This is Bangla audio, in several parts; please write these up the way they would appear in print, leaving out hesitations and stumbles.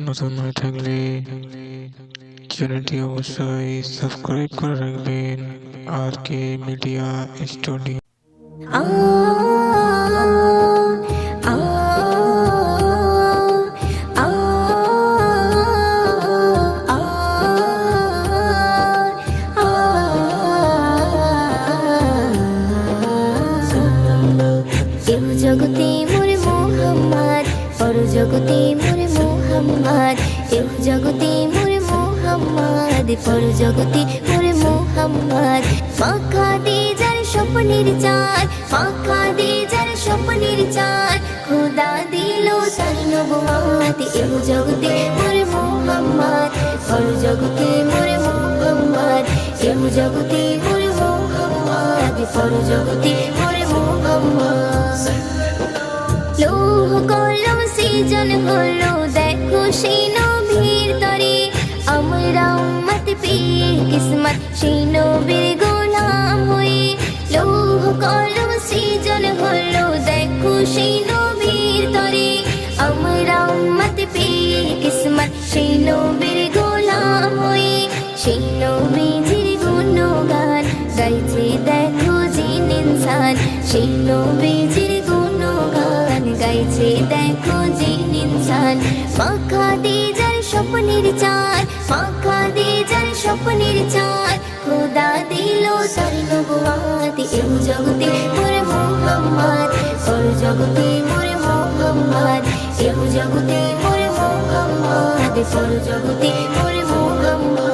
নতুন হয়ে থাকলে চ্যানেলটি অবশ্যই সাবস্ক্রাইব করে রাখবেন। আর কে মিডিয়া স্টুডিও। জগতে মোরে মোহাম্মদ, পর জগতে মোরে মোহাম্মদ, এহ জগতে মোরে মোহাম্মদ, পর জগতে মোরে মোহাম্মদ। মাখা দে যার স্বপ্নের চাঁদ, মাখা দে যার স্বপ্নের চাঁদ, খোদা দিল তার নবুয়ত। এহ জগতে মোরে মোহাম্মদ, পর জগতে মোরে মোহাম্মদ, এহ জগতে মোরে মোহাম্মদ, পর জগতে মোরে মোহাম্মদ। লৌহ কলম সৃজন হলো দেখো সেই নবীর তরে, আমরা উম্মত পেয়ে কিসমত সেই নবীর গোলাম হয়ে। লৌহ কলম সৃজন হলো দেখো সেই নবীর তরে, আমরা উম্মত পেয়ে কিসমত সেই নবীর গোলাম হয়ে। সেই নবীজির গুণগান গাইছে দেখো জিন ইনসান, সেই নবীজির গুণগান গাইছে দেখো জিন ইনসান। মাখা দে যার স্বপ্নের চাঁদ, মাখা দে যার স্বপ্নের চাঁদ, খোদা দিল তার নবুয়ত। এহ জগতে মোরে মোহাম্মদ, পর জগতে মোরে মোহাম্মদ, এহ জগতে মোরে মোহাম্মদ, পর জগতে মোরে মোহাম্মদ।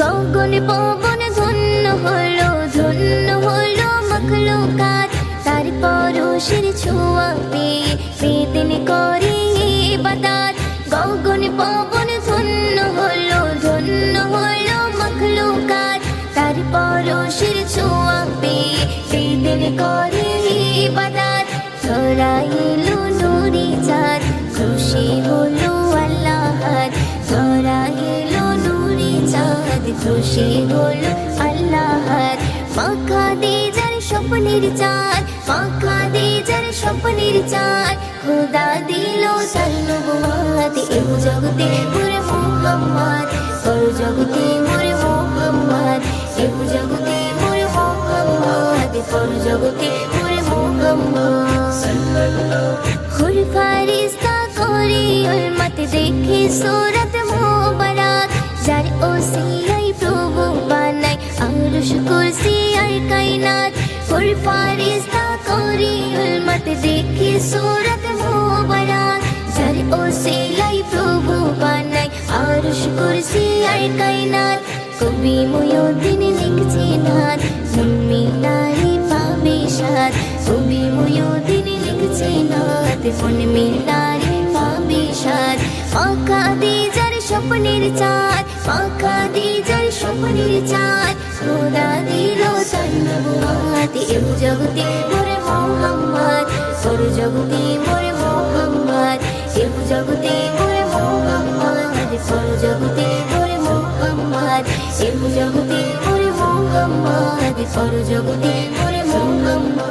গগন পবন ধন্য হলো, ধন্য হলো মখলুকাত, তার পরশের ছোঁয়া পেয়ে বেদিন করে ইবাদত। গগন পবন ধন্য হলো, ধন্য হলো মখলুকাত, তার পরশের ছোঁয়া পেয়ে বেদিন করে ইবাদত। ধরাইলো নূরি চাঁদ, খুশি হলো আল্লাহ, ধরাইলো নূরি চাঁদ, খুশি হলো আল্লাহ। মাখা দে যার স্বপ্নের চাঁদ, মাখা দে যার স্বপ্নের চাঁদ, খোদা দিল তার নবুয়ত। এহ জগতে মোরে মোহাম্মদ, পর জগতে মোরে মোহাম্মদ, এহ জগতে মোরে মোহাম্মদ, পর জগতে মোরে মোহাম্মদ। হুর ফারিস্তা করে উম্মত দেখে সূরত মুবারক, যার ওসিয়ায় প্রভু বানায় আরশ কুরসি আর কায়নাত। হুর ফারিস্তা করে উম্মত দেখে সূরত মুবারক, যার ওসিয়ায় প্রভু বানায় আরশ কুরসি আর কায়নাত। কবি মুয়ুদ্দিন লিখছে নাত, মিনারে পাবে সাদ, কবি মুয়ুদ্দিন লিখছে নাত, মিনারে পাবে সাদ। মাখা দে যার স্বপ্নের চাঁদ, মাখা দে যার স্বপ্নের চাঁদ, খোদা দিল তার নবুয়ত। এহ জগতে মোরে মোহাম্মদ, পর জগতে মোরে মোহাম্মদ, এহ জগতে মোরে মোহাম্মদ, পর জগতে মোরে মোহাম্মদ, এহ জগতে মোরে মোহাম্মদ, পর জগতে মোরে মোহাম্মদ।